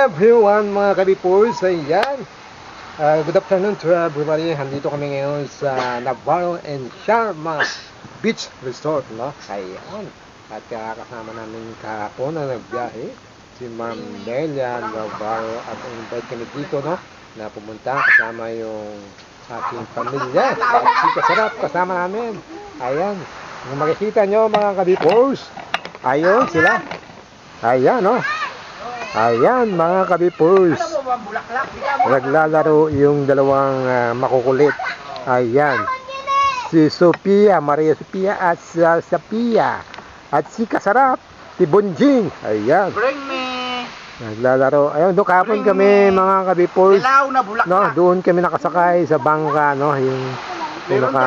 everyone mga kabipurs, ayan. Good afternoon to everybody. Handito kami ngayon sa Navarro and Sharma Beach Resort, no? Ayan. At kasama namin kahapon na nagbiyahe si Ma'am Delia Navarro at invite kami dito, no? Na pumunta kasama yung aking pamilya. At si Kasarap kasama namin. Ayan. Kung makikita nyo mga kabipurs, ayun sila. Ayan, no? Ayan mga kabipurs, naglalaro yung dalawang makukulit. Ayan, si Sophia, Maria Sophia at Sophia. At si Kasarap, si Bonjing. Ayan, Bring me. naglalaro. Ayun, doon kahapon kami mga kabipurs, Dilaw na bulaklak. no, doon kami nakasakay sa bangka, no, yung naka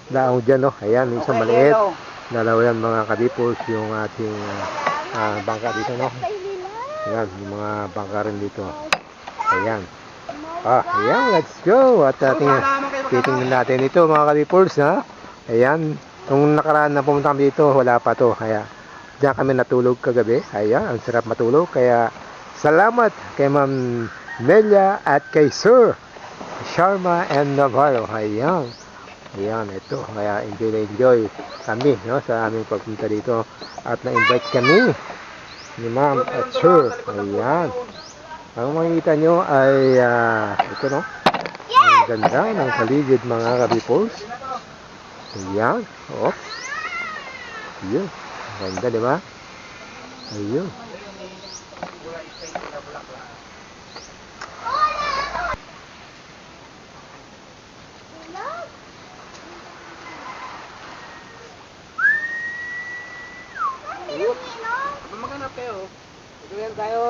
daong dyan, no. Ayan, yung isang maliit. Dalawa yan mga kabipurs, yung ating bangka dito, no. Ayan, yung mga bangka rin dito. Ayan. Ayan, let's go. At titingnan natin ito mga kabipurs, ha. Ayan, nung nakaraan na pumunta kami dito, wala pa to. Kaya diyan kami natulog kagabi. Ayan, ang sarap matulog. Kaya salamat kay Ma'am Nelia at kay Sir Sharma and Navarro. Ayan. Ayan, ito. Kaya enjoy kami, no, sa aming pagpunta dito. At na-invite kami ni Ma'am at Sir. Ayan. Ang makikita nyo ay ito, no. Ang ganda ng paligid mga kabipos. Ayan. Oh. Ayan. Ganda, di ba? Ayun. Maghanap kayo. Ito yan tayo.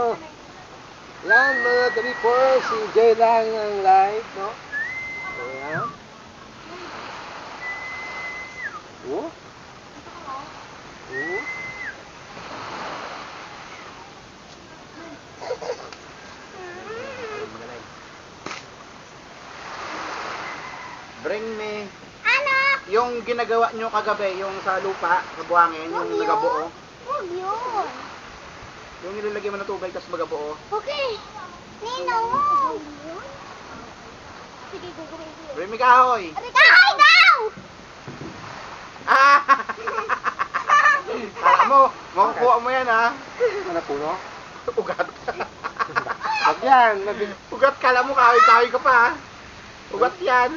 Yan mga kabipos. Enjoy lang ang live, no? Ayan. Oh. Oh. Bring me. Ano? Yung ginagawa nyo kagabi, yung sa lupa, sa buhangin, yung nagabuo. Huwag yun. Yung nilalagay mo ng tubig, tapos magabuo. Okay. Nino, huwag yun. Sige, gagawin ko yun. Bring me kahoy. Kahoy daw! Ah! Kala mo, makukuha mo yan, ha? Ano puno? Ugat. Wag yan. Ugat, kala mo kahoy-kahoy ka pa, ha? Ugat yan.